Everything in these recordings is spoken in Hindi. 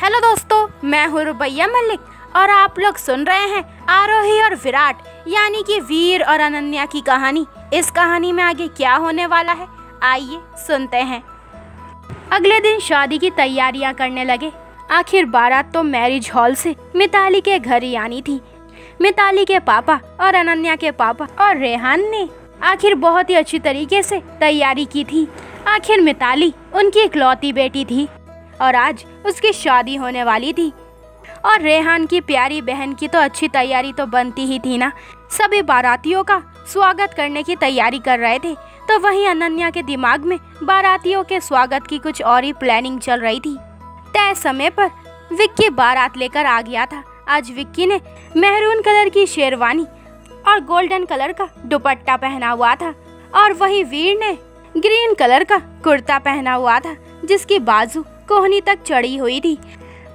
हेलो दोस्तों, मैं हूँ रुबैया मलिक और आप लोग सुन रहे हैं आरोही और विराट यानी कि वीर और अनन्या की कहानी। इस कहानी में आगे क्या होने वाला है, आइए सुनते हैं। अगले दिन शादी की तैयारियां करने लगे। आखिर बारात तो मैरिज हॉल से मिताली के घर ही आनी थी। मिताली के पापा और अनन्या के पापा और रेहान ने आखिर बहुत ही अच्छी तरीके से तैयारी की थी। आखिर मिताली उनकी इकलौती बेटी थी और आज उसकी शादी होने वाली थी और रेहान की प्यारी बहन की तो अच्छी तैयारी तो बनती ही थी ना। सभी बारातियों का स्वागत करने की तैयारी कर रहे थे, तो वहीं अनन्या के दिमाग में बारातियों के स्वागत की कुछ और ही प्लानिंग चल रही थी। तय समय पर विक्की बारात लेकर आ गया था। आज विक्की ने मेहरून कलर की शेरवानी और गोल्डन कलर का दुपट्टा पहना हुआ था और वही वीर ने ग्रीन कलर का कुर्ता पहना हुआ था जिसकी बाजू कोहनी तक चढ़ी हुई थी।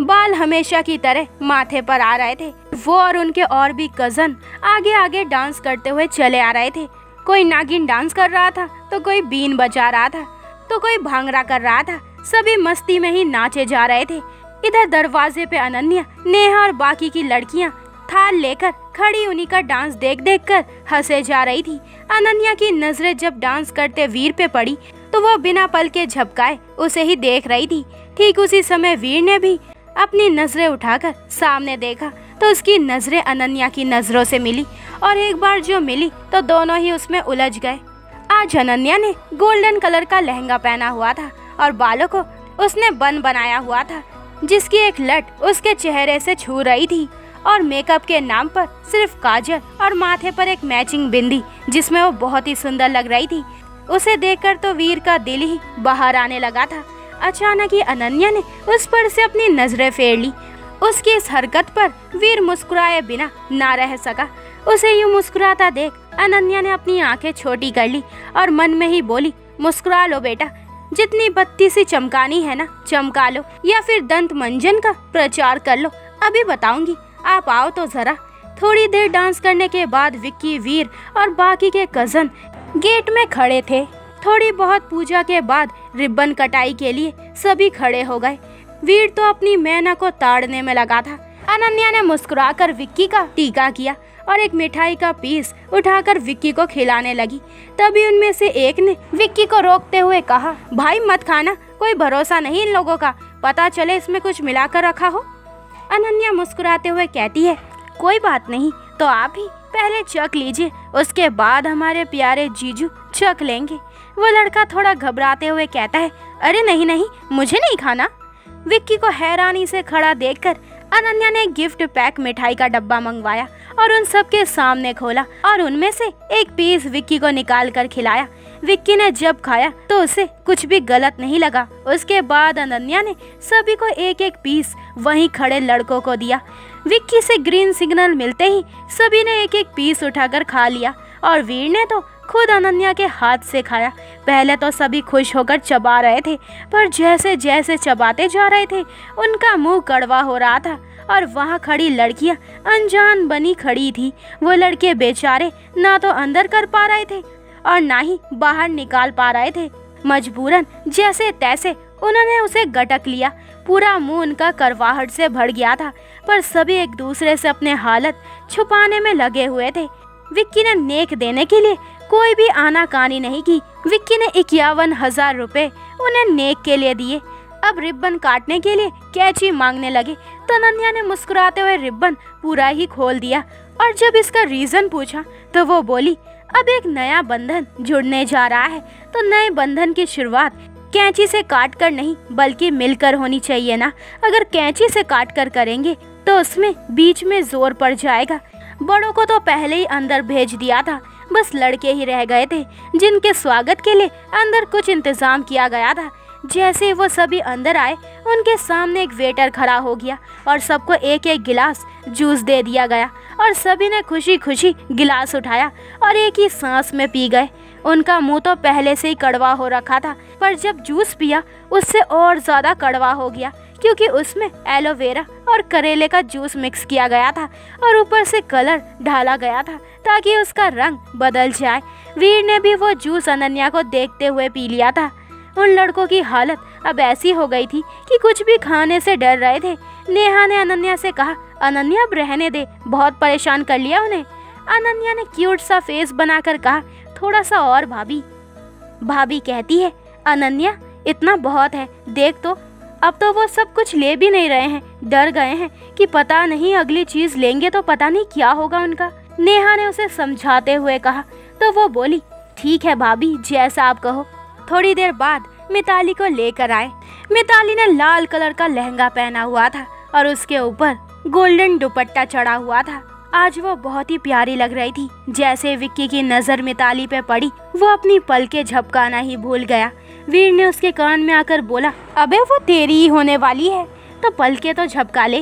बाल हमेशा की तरह माथे पर आ रहे थे। वो और उनके और भी कजन आगे आगे डांस करते हुए चले आ रहे थे। कोई नागिन डांस कर रहा था, तो कोई बीन बजा रहा था, तो कोई भांगड़ा कर रहा था। सभी मस्ती में ही नाचे जा रहे थे। इधर दरवाजे पे अनन्या, नेहा और बाकी की लड़कियां थाल लेकर खड़ी उन्हीं का डांस देख देख कर हंसे जा रही थी। अनन्या की नजरें जब डांस करते वीर पे पड़ी तो वो बिना पल के झपकाए उसे ही देख रही थी। ठीक उसी समय वीर ने भी अपनी नजरें उठाकर सामने देखा तो उसकी नजरें अनन्या की नजरों से मिली और एक बार जो मिली तो दोनों ही उसमें उलझ गए। आज अनन्या ने गोल्डन कलर का लहंगा पहना हुआ था और बालों को उसने बन बनाया हुआ था जिसकी एक लट उसके चेहरे से छू रही थी और मेकअप के नाम पर सिर्फ काजल और माथे पर एक मैचिंग बिंदी जिसमें वो बहुत ही सुंदर लग रही थी। उसे देखकर तो वीर का दिल ही बाहर आने लगा था। अचानक ही अनन्या ने उस पर से अपनी नजरें फेर ली। उसकी इस हरकत पर वीर मुस्कुराए बिना ना रह सका। उसे यूं मुस्कुराता देख अनन्या ने अपनी आंखें छोटी कर ली और मन में ही बोली, मुस्कुरा लो बेटा, जितनी बत्ती सी चमकानी है ना चमका लो, या फिर दंत मंजन का प्रचार कर लो, अभी बताऊंगी, आप आओ तो जरा। थोड़ी देर डांस करने के बाद विक्की, वीर और बाकी के कजन गेट में खड़े थे। थोड़ी बहुत पूजा के बाद रिबन कटाई के लिए सभी खड़े हो गए। वीर तो अपनी मैना को ताड़ने में लगा था। अनन्या ने मुस्कुराकर विक्की का टीका किया और एक मिठाई का पीस उठाकर विक्की को खिलाने लगी। तभी उनमें से एक ने विक्की को रोकते हुए कहा, भाई मत खाना, कोई भरोसा नहीं इन लोगों का, पता चले इसमें कुछ मिलाकर रखा हो। अनन्या मुस्कुराते हुए कहती है, कोई बात नहीं, तो आप ही पहले चख लीजिए, उसके बाद हमारे प्यारे जीजू चख लेंगे। वो लड़का थोड़ा घबराते हुए कहता है, अरे नहीं नहीं, मुझे नहीं खाना। विक्की को हैरानी से खड़ा देखकर अनन्या ने गिफ्ट पैक मिठाई का डब्बा मंगवाया और उन सब के सामने खोला और उनमें से एक पीस विक्की को निकाल कर खिलाया। विक्की ने जब खाया तो उसे कुछ भी गलत नहीं लगा। उसके बाद अनन्या ने सभी को एक एक पीस वहीं खड़े लड़कों को दिया। विक्की से ग्रीन सिग्नल मिलते ही सभी ने एक एक पीस उठाकर खा लिया और वीर ने तो खुद अनन्या के हाथ से खाया। पहले तो सभी खुश होकर चबा रहे थे, पर जैसे जैसे चबाते जा रहे थे उनका मुंह कड़वा हो रहा था और वहाँ खड़ी लड़कियाँ अनजान बनी खड़ी थी। वो लड़के बेचारे ना तो अंदर कर पा रहे थे और ना ही बाहर निकाल पा रहे थे। मजबूरन जैसे तैसे उन्होंने उसे गटक लिया। पूरा मुंह उनका करवाहट से भर गया था, पर सभी एक दूसरे से अपने हालत छुपाने में लगे हुए थे। विक्की ने नेक देने के लिए कोई भी आनाकानी नहीं की। विक्की ने 51,000 रुपए उन्हें नेक के लिए दिए। अब रिबन काटने के लिए कैंची मांगने लगे तो अनन्या ने मुस्कुराते हुए रिबन पूरा ही खोल दिया और जब इसका रीजन पूछा तो वो बोली, अब एक नया बंधन जुड़ने जा रहा है, तो नए बंधन की शुरुआत कैंची से काट कर नहीं बल्कि मिलकर होनी चाहिए ना। अगर कैंची से काट कर करेंगे तो उसमें बीच में जोर पड़ जाएगा। बड़ों को तो पहले ही अंदर भेज दिया था, बस लड़के ही रह गए थे जिनके स्वागत के लिए अंदर कुछ इंतजाम किया गया था। जैसे वो सभी अंदर आए उनके सामने एक वेटर खड़ा हो गया और सबको एक एक गिलास जूस दे दिया गया और सभी ने खुशी खुशी गिलास उठाया और एक ही सांस में पी गए। उनका मुंह तो पहले से ही कड़वा हो रखा था, पर जब जूस पिया उससे और ज़्यादा कड़वा हो गया क्योंकि उसमें एलोवेरा और करेले का जूस मिक्स किया गया था और ऊपर से कलर डाला गया था ताकि उसका रंग बदल जाए। वीर ने भी वो जूस अनन्या को देखते हुए पी लिया था। उन लड़कों की हालत अब ऐसी हो गई थी कि कुछ भी खाने से डर रहे थे। नेहा ने अनन्या से कहा, अनन्या अब रहने दे, बहुत परेशान कर लिया उन्हें। अनन्या ने क्यूट सा फेस बनाकर कहा, थोड़ा सा और भाभी। भाभी कहती है, अनन्या इतना बहुत है, देख तो अब तो वो सब कुछ ले भी नहीं रहे हैं, डर गए हैं कि पता नहीं अगली चीज लेंगे तो पता नहीं क्या होगा उनका। नेहा ने उसे समझाते हुए कहा तो वो बोली, ठीक है भाभी, जैसा आप कहो। थोड़ी देर बाद मिताली को लेकर आए। मिताली ने लाल कलर का लहंगा पहना हुआ था और उसके ऊपर गोल्डन दुपट्टा चढ़ा हुआ था। आज वो बहुत ही प्यारी लग रही थी। जैसे विक्की की नजर मिताली पे पड़ी, वो अपनी पलकें झपकाना ही भूल गया। वीर ने उसके कान में आकर बोला, अबे वो तेरी ही होने वाली है तो पलकें तो झपका ले।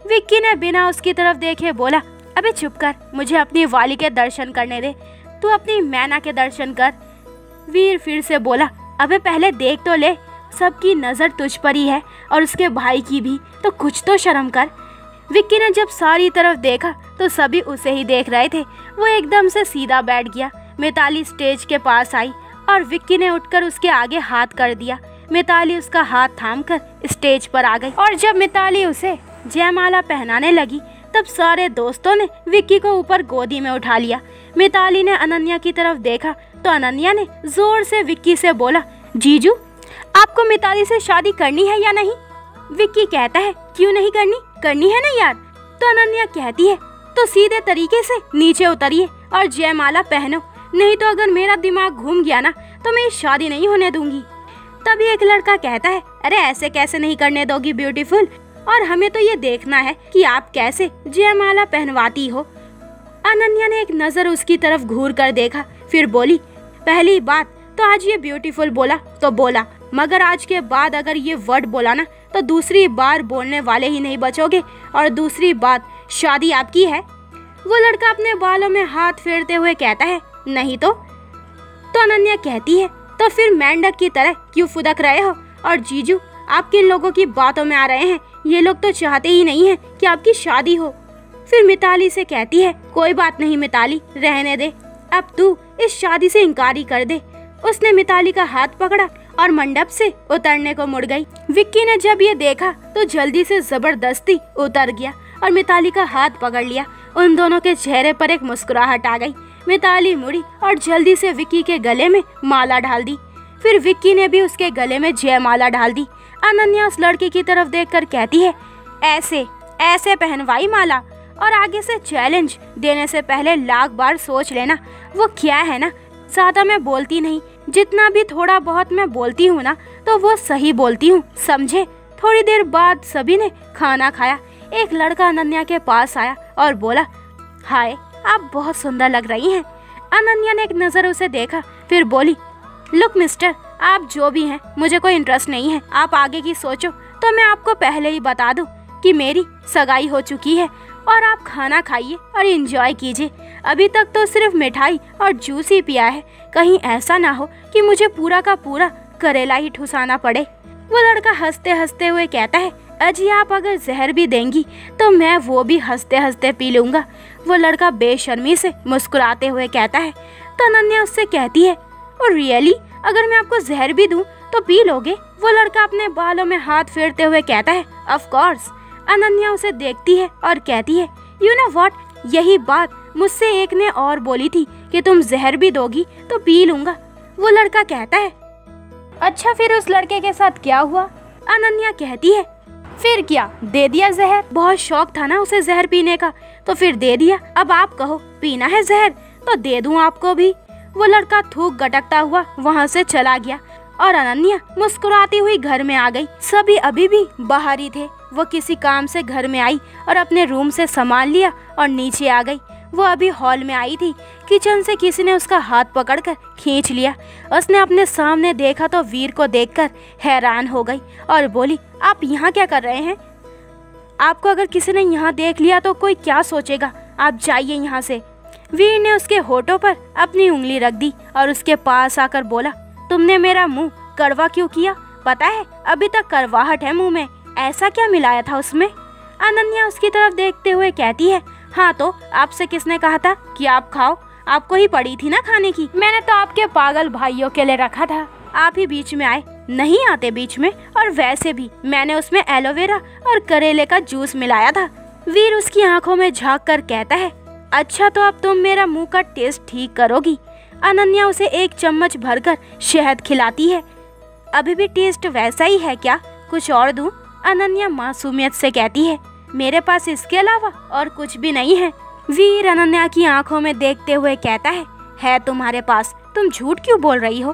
विक्की ने बिना उसकी तरफ देखे बोला, अबे चुप कर, मुझे अपनी वाली के दर्शन करने दे, तू अपनी मैना के दर्शन कर। वीर फिर से बोला, अबे पहले देख तो ले, सबकी नजर तुझ पर ही है और उसके भाई की भी, तो कुछ तो शर्म कर। विक्की ने जब सारी तरफ देखा तो सभी उसे ही देख रहे थे। वो एकदम से सीधा बैठ गया। मिताली स्टेज के पास आई और विक्की ने उठकर उसके आगे हाथ कर दिया। मिताली उसका हाथ थामकर स्टेज पर आ गई और जब मिताली उसे जयमाला पहनाने लगी तब सारे दोस्तों ने विक्की को ऊपर गोदी में उठा लिया। मिताली ने अनन्या की तरफ देखा तो अनन्या ने जोर से विक्की से बोला, जीजू आपको मिताली से शादी करनी है या नहीं? विक्की कहता है, क्यों नहीं करनी, करनी है ना यार। तो अनन्या कहती है, तो सीधे तरीके से नीचे उतरिए और जयमाला पहनो, नहीं तो अगर मेरा दिमाग घूम गया ना तो मैं शादी नहीं होने दूंगी। तभी एक लड़का कहता है, अरे ऐसे कैसे नहीं करने दोगी ब्यूटीफुल, और हमें तो ये देखना है कि आप कैसे जयमाला पहनवाती हो। अनन्या ने एक नजर उसकी तरफ घूर कर देखा, फिर बोली, पहली बात तो आज ये ब्यूटीफुल बोला तो बोला, मगर आज के बाद अगर ये वर्ड बोला ना तो दूसरी बार बोलने वाले ही नहीं बचोगे। और दूसरी बात, शादी आपकी है। वो लड़का अपने बालों में हाथ फेरते हुए कहता है, नहीं तो अनन्या कहती है, तो फिर मेंढक की तरह क्यों फुदक रहे हो? और जीजू आप किन लोगों की बातों में आ रहे हैं? ये लोग तो चाहते ही नहीं है कि आपकी शादी हो। फिर मिताली से कहती है, कोई बात नहीं मिताली, रहने दे, अब तू इस शादी से इनकार ही कर दे। उसने मिताली का हाथ पकड़ा और मंडप से उतरने को मुड़ गई। विक्की ने जब ये देखा तो जल्दी से जबरदस्ती उतर गया और मिताली का हाथ पकड़ लिया। उन दोनों के चेहरे पर एक मुस्कुराहट आ गई। मिताली मुड़ी और जल्दी से विक्की के गले में माला डाल दी। फिर विक्की ने भी उसके गले में जयमाला डाल दी। अनन्या उस लड़के की तरफ देखकर कहती है, ऐसे ऐसे पहनवाई माला, और आगे से चैलेंज देने से पहले लाख बार सोच लेना। वो क्या है ना, ज्यादा मैं बोलती नहीं, जितना भी थोड़ा बहुत मैं बोलती हूँ ना तो वो सही बोलती हूँ, समझे। थोड़ी देर बाद सभी ने खाना खाया। एक लड़का अनन्या के पास आया और बोला, हाय आप बहुत सुंदर लग रही हैं। अनन्या ने एक नज़र उसे देखा, फिर बोली, लुक मिस्टर, आप जो भी हैं मुझे कोई इंटरेस्ट नहीं है, आप आगे की सोचो। तो मैं आपको पहले ही बता दूं कि मेरी सगाई हो चुकी है और आप खाना खाइए और एंजॉय कीजिए। अभी तक तो सिर्फ मिठाई और जूस ही पिया है, कहीं ऐसा ना हो कि मुझे पूरा का पूरा करेला ही ठुसाना पड़े। वो लड़का हंसते हंसते हुए कहता है, अजी आप अगर जहर भी देंगी तो मैं वो भी हंसते हंसते पी लूँगा। वो लड़का बेशर्मी से मुस्कुराते हुए कहता है। तो अनन्या उससे कहती है, और रियली अगर मैं आपको जहर भी दूं तो पी लोगे? वो लड़का अपने बालों में हाथ फेरते हुए कहता है, ऑफ कोर्स। अनन्या उसे देखती है और कहती है, यू नो व्हाट, यही बात मुझसे एक ने और बोली थी कि तुम जहर भी दोगी तो पी लूंगा। वो लड़का कहता है, अच्छा फिर उस लड़के के साथ क्या हुआ? अनन्या कहती है, फिर क्या, दे दिया जहर। बहुत शौक था ना उसे जहर पीने का, तो फिर दे दिया। अब आप कहो पीना है जहर तो दे दूं आपको भी। वो लड़का थूक गटकता हुआ वहाँ से चला गया और अनन्या मुस्कुराती हुई घर में आ गई। सभी अभी भी बाहर ही थे। वो किसी काम से घर में आई और अपने रूम से सामान लिया और नीचे आ गई। वो अभी हॉल में आई थी, किचन से किसी ने उसका हाथ पकड़कर खींच लिया। उसने अपने सामने देखा तो वीर को देखकर हैरान हो गई और बोली, आप यहाँ क्या कर रहे हैं? आपको अगर किसी ने यहाँ देख लिया तो कोई क्या सोचेगा, आप जाइए यहाँ से। वीर ने उसके होठों पर अपनी उंगली रख दी और उसके पास आकर बोला, तुमने मेरा मुंह कड़वा क्यों किया? पता है अभी तक कड़वाहट है मुंह में, ऐसा क्या मिलाया था उसमें? अनन्या उसकी तरफ देखते हुए कहती है, हाँ तो आपसे किसने कहा था कि आप खाओ? आपको ही पड़ी थी ना खाने की, मैंने तो आपके पागल भाइयों के लिए रखा था। आप ही बीच में आए, नहीं आते बीच में। और वैसे भी मैंने उसमें एलोवेरा और करेले का जूस मिलाया था। वीर उसकी आंखों में झांक कर कहता है, अच्छा तो अब तुम मेरा मुंह का टेस्ट ठीक करोगी। अनन्या उसे 1 चम्मच भरकर शहद खिलाती है। अभी भी टेस्ट वैसा ही है क्या, कुछ और दूं? अनन्या मासूमियत से कहती है, मेरे पास इसके अलावा और कुछ भी नहीं है। वीर अनन्या की आंखों में देखते हुए कहता है तुम्हारे पास, तुम झूठ क्यों बोल रही हो?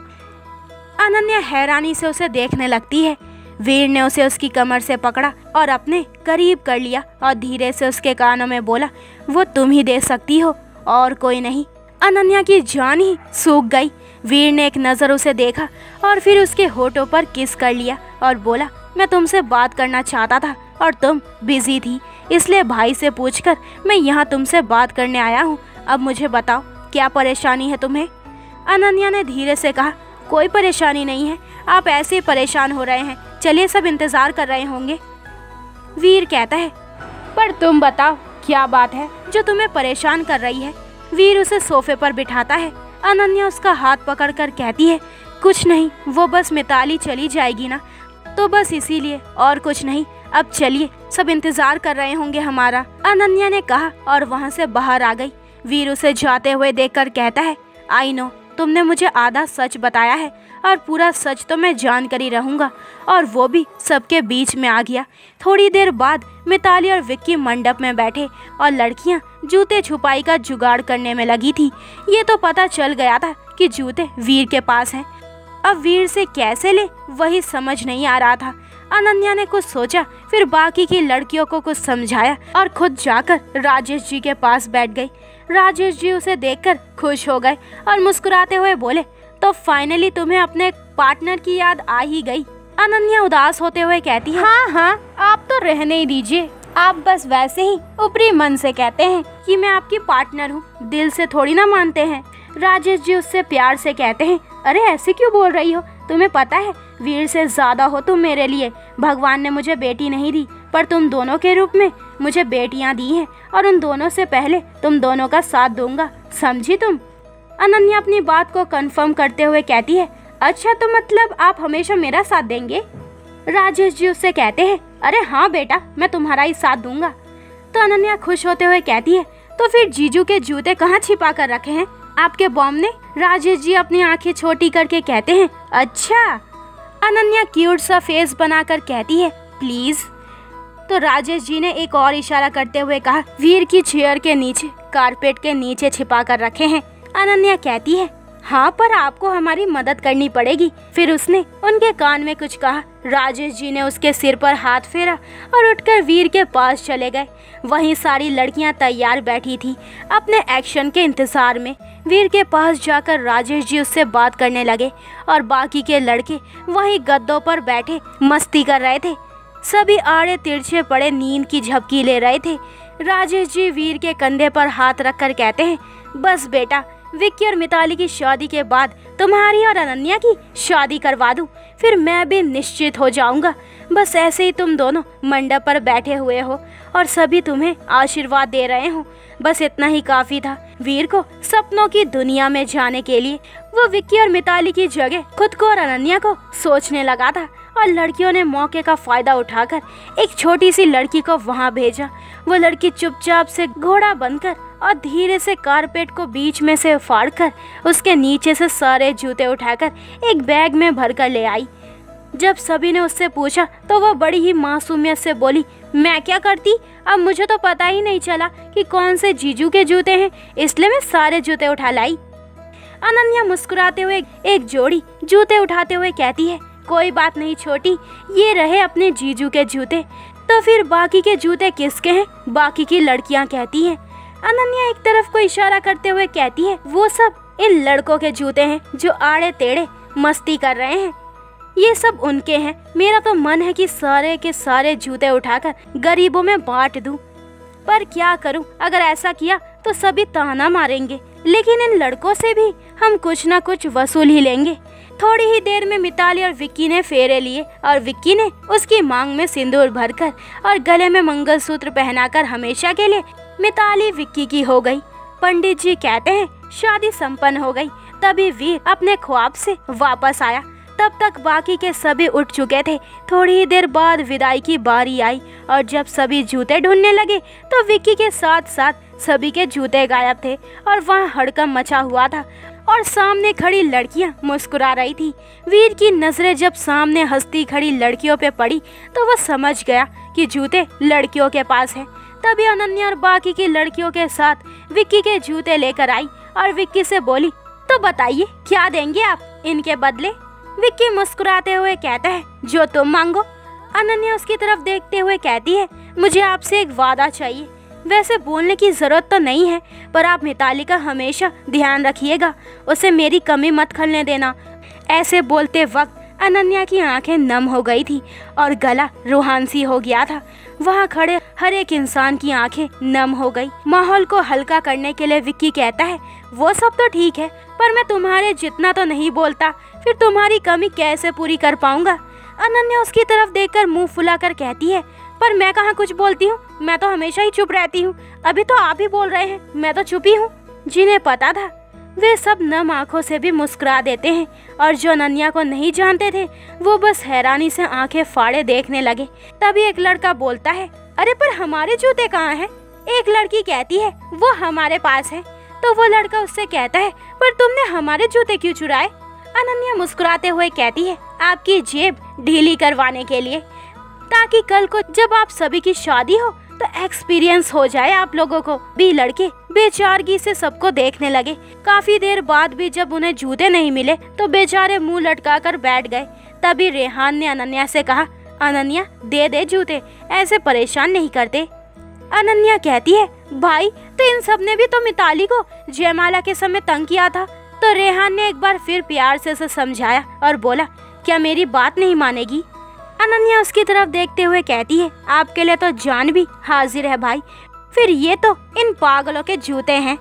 अनन्या हैरानी से उसे देखने लगती है। वीर ने उसे उसकी कमर से पकड़ा और अपने करीब कर लिया और धीरे से उसके कानों में बोला, वो तुम ही दे सकती हो और कोई नहीं। अनन्या की जान ही सूख गई। वीर ने एक नज़र उसे देखा और फिर उसके होठों पर किस कर लिया और बोला, मैं तुमसे बात करना चाहता था और तुम बिजी थी, इसलिए भाई से पूछकर मैं यहाँ तुमसे बात करने आया हूँ। अब मुझे बताओ, क्या परेशानी है तुम्हें? अनन्या ने धीरे से कहा, कोई परेशानी नहीं है, आप ऐसे ही परेशान हो रहे हैं, चलिए सब इंतज़ार कर रहे होंगे। वीर कहता है, पर तुम बताओ क्या बात है जो तुम्हें परेशान कर रही है? वीर उसे सोफे पर बिठाता है। अनन्या उसका हाथ पकड़कर कहती है, कुछ नहीं, वो बस मिताली चली जाएगी ना, तो बस इसीलिए, और कुछ नहीं। अब चलिए, सब इंतजार कर रहे होंगे हमारा। अनन्या ने कहा और वहाँ से बाहर आ गई। वीर उसे जाते हुए देखकर कहता है, आई नो, तुमने मुझे आधा सच बताया है और पूरा सच तो मैं जान कर ही रहूँगा, और वो भी सबके बीच में आ गया। थोड़ी देर बाद मिताली और विक्की मंडप में बैठे और लड़कियां जूते छुपाई का जुगाड़ करने में लगी थी। ये तो पता चल गया था कि जूते वीर के पास हैं। अब वीर से कैसे ले वही समझ नहीं आ रहा था। अनन्या ने कुछ सोचा, फिर बाकी की लड़कियों को कुछ समझाया और खुद जाकर राजेश जी के पास बैठ गई। राजेश जी उसे देखकर खुश हो गए और मुस्कुराते हुए बोले, तो फाइनली तुम्हें अपने पार्टनर की याद आ ही गई। अनन्या उदास होते हुए कहती है, हाँ, आप तो रहने ही दीजिए, आप बस वैसे ही ऊपरी मन से कहते हैं कि मैं आपकी पार्टनर हूँ, दिल से थोड़ी ना मानते हैं। राजेश जी उससे प्यार से कहते हैं, अरे ऐसे क्यों बोल रही हो, तुम्हें पता है वीर से ज्यादा हो तुम मेरे लिए। भगवान ने मुझे बेटी नहीं दी, पर तुम दोनों के रूप में मुझे बेटियां दी हैं, और उन दोनों से पहले तुम दोनों का साथ दूंगा, समझी तुम? अनन्या अपनी बात को कंफर्म करते हुए कहती है, अच्छा तो मतलब आप हमेशा मेरा साथ देंगे? राजेश जी उससे कहते हैं, अरे हाँ बेटा, मैं तुम्हारा ही साथ दूंगा। तो अनन्या खुश होते हुए कहती है, तो फिर जीजू के जूते कहाँ छिपा कर रखे हैं आपके बॉम्ब ने? राजेश जी अपनी आंखें छोटी करके कहते हैं, अच्छा। अनन्या क्यूट सा फेस बनाकर कहती है, प्लीज। तो राजेश जी ने एक और इशारा करते हुए कहा, वीर की चेयर के नीचे, कारपेट के नीचे छिपा कर रखे हैं। अनन्या कहती है, हाँ, पर आपको हमारी मदद करनी पड़ेगी। फिर उसने उनके कान में कुछ कहा। राजेश जी ने उसके सिर पर हाथ फेरा और उठकर वीर के पास चले गए। वहीं सारी लड़कियां तैयार बैठी थी अपने एक्शन के इंतजार में। वीर के पास जाकर राजेश जी उससे बात करने लगे और बाकी के लड़के वहीं गद्दों पर बैठे मस्ती कर रहे थे। सभी आड़े तिरछे पड़े नींद की झपकी ले रहे थे। राजेश जी वीर के कंधे पर हाथ रखकर कहते हैं, बस बेटा, विक्की और मिताली की शादी के बाद तुम्हारी और अनन्या की शादी करवा दूं, फिर मैं भी निश्चित हो जाऊंगा। बस ऐसे ही तुम दोनों मंडप पर बैठे हुए हो और सभी तुम्हें आशीर्वाद दे रहे हो, बस इतना ही काफी था वीर को सपनों की दुनिया में जाने के लिए। वो विक्की और मिताली की जगह खुद को और अनन्या को सोचने लगा था और लड़कियों ने मौके का फायदा उठाकर एक छोटी सी लड़की को वहां भेजा। वो लड़की चुपचाप से घोड़ा बनकर और धीरे से कारपेट को बीच में से फाड़कर उसके नीचे से सारे जूते उठाकर एक बैग में भरकर ले आई। जब सभी ने उससे पूछा तो वह बड़ी ही मासूमियत से बोली, मैं क्या करती, अब मुझे तो पता ही नहीं चला कि कौन से जीजू के जूते हैं, इसलिए मैं सारे जूते उठा लाई। अनन्या मुस्कुराते हुए एक जोड़ी जूते उठाते हुए कहती है, कोई बात नहीं छोटी, ये रहे अपने जीजू के जूते। तो फिर बाकी के जूते किसके हैं? बाकी की लड़कियां कहती हैं। अनन्या एक तरफ को इशारा करते हुए कहती है, वो सब इन लड़कों के जूते हैं जो आड़े टेढ़े मस्ती कर रहे हैं, ये सब उनके हैं। मेरा तो मन है कि सारे के सारे जूते उठाकर गरीबों में बांट दूं, पर क्या करूं, अगर ऐसा किया तो सभी ताना मारेंगे, लेकिन इन लड़कों से भी हम कुछ ना कुछ वसूल ही लेंगे। थोड़ी ही देर में मिताली और विक्की ने फेरे लिए और विक्की ने उसकी मांग में सिंदूर भरकर और गले में मंगलसूत्र पहनाकर हमेशा के लिए मिताली विक्की की हो गई। पंडित जी कहते हैं शादी संपन्न हो गई। तभी वीर अपने ख्वाब से वापस आया। तब तक बाकी के सभी उठ चुके थे। थोड़ी ही देर बाद विदाई की बारी आई और जब सभी जूते ढूंढने लगे तो विक्की के साथ साथ सभी के जूते गायब थे और वहाँ हड़कंप मचा हुआ था और सामने खड़ी लड़कियां मुस्कुरा रही थी। वीर की नजरें जब सामने हंसती खड़ी लड़कियों पे पड़ी तो वह समझ गया कि जूते लड़कियों के पास हैं। तभी अनन्या और बाकी की लड़कियों के साथ विक्की के जूते लेकर आई और विक्की से बोली, तो बताइए क्या देंगे आप इनके बदले। विक्की मुस्कुराते हुए कहता है, जो तुम मांगो। अनन्या उसकी तरफ देखते हुए कहती है, मुझे आपसे एक वादा चाहिए। वैसे बोलने की जरूरत तो नहीं है, पर आप मिताली का हमेशा ध्यान रखिएगा, उसे मेरी कमी मत खलने देना। ऐसे बोलते वक्त अनन्या की आंखें नम हो गई थी और गला रूहानी हो गया था। वहाँ खड़े हर एक इंसान की आंखें नम हो गई। माहौल को हल्का करने के लिए विक्की कहता है, वो सब तो ठीक है, पर मैं तुम्हारे जितना तो नहीं बोलता, फिर तुम्हारी कमी कैसे पूरी कर पाऊंगा। अनन्या उसकी तरफ देखकर मुंह फुलाकर कहती है, पर मैं कहाँ कुछ बोलती हूँ, मैं तो हमेशा ही चुप रहती हूँ। अभी तो आप ही बोल रहे हैं, मैं तो चुप ही हूँ। जिन्हें पता था वे सब नम आंखों से भी मुस्कुरा देते हैं और जो अनन्या को नहीं जानते थे वो बस हैरानी से आंखें फाड़े देखने लगे। तभी एक लड़का बोलता है, अरे पर हमारे जूते कहाँ हैं? एक लड़की कहती है, वो हमारे पास है। तो वो लड़का उससे कहता है, पर तुमने हमारे जूते क्यों चुराए? अनन्या मुस्कुराते हुए कहती है, आपकी जेब ढीली करवाने के लिए, ताकि कल को जब आप सभी की शादी हो तो एक्सपीरियंस हो जाए आप लोगों को भी। लड़के बेचारगी से सबको देखने लगे। काफी देर बाद भी जब उन्हें जूते नहीं मिले तो बेचारे मुंह लटकाकर बैठ गए। तभी रेहान ने अनन्या से कहा, अनन्या दे दे जूते, ऐसे परेशान नहीं करते। अनन्या कहती है, भाई तो इन सब ने भी तो मिताली को जयमाला के समय तंग किया था। तो रेहान ने एक बार फिर प्यार से उसे समझाया और बोला, क्या मेरी बात नहीं मानेगी? अनन्या उसकी तरफ देखते हुए कहती है, आपके लिए तो जान भी हाजिर है भाई। फिर ये तो इन पागलों के जूते हैं।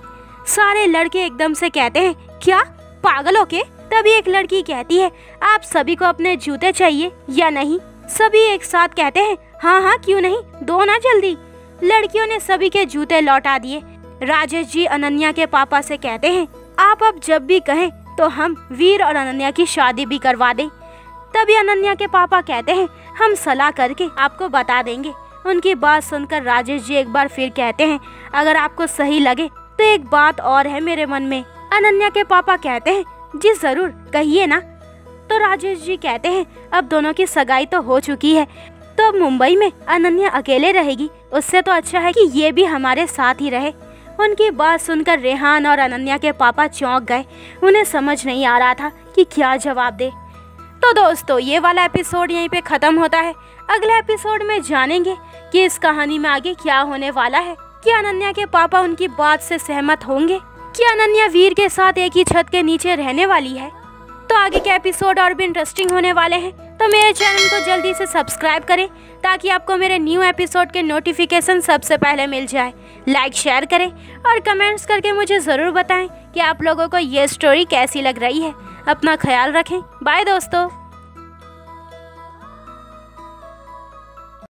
सारे लड़के एकदम से कहते हैं, क्या पागलों के? तभी एक लड़की कहती है, आप सभी को अपने जूते चाहिए या नहीं? सभी एक साथ कहते हैं, हाँ हाँ क्यों नहीं, दो ना जल्दी। लड़कियों ने सभी के जूते लौटा दिए। राजेश जी अनन्या के पापा से कहते हैं, आप अब जब भी कहें तो हम वीर और अनन्या की शादी भी करवा दें। तभी अनन्या के पापा कहते हैं, हम सलाह करके आपको बता देंगे। उनकी बात सुनकर राजेश जी एक बार फिर कहते हैं, अगर आपको सही लगे तो एक बात और है मेरे मन में। अनन्या के पापा कहते हैं, जी जरूर कहिए ना। तो राजेश जी कहते हैं, अब दोनों की सगाई तो हो चुकी है, तो अब मुंबई में अनन्या अकेले रहेगी, उससे तो अच्छा है कि ये भी हमारे साथ ही रहे। उनकी बात सुनकर रेहान और अनन्या के पापा चौंक गए। उन्हें समझ नहीं आ रहा था कि क्या जवाब दे। तो दोस्तों ये वाला एपिसोड यहीं पे ख़त्म होता है। अगले एपिसोड में जानेंगे कि इस कहानी में आगे क्या होने वाला है। क्या अनन्या के पापा उनकी बात से सहमत होंगे? क्या अनन्या वीर के साथ एक ही छत के नीचे रहने वाली है? तो आगे के एपिसोड और भी इंटरेस्टिंग होने वाले हैं, तो मेरे चैनल को जल्दी से सब्सक्राइब करें ताकि आपको मेरे न्यू एपिसोड के नोटिफिकेशन सबसे पहले मिल जाए। लाइक शेयर करें और कमेंट्स करके मुझे ज़रूर बताएं कि आप लोगों को ये स्टोरी कैसी लग रही है। अपना ख्याल रखें। बाय दोस्तों।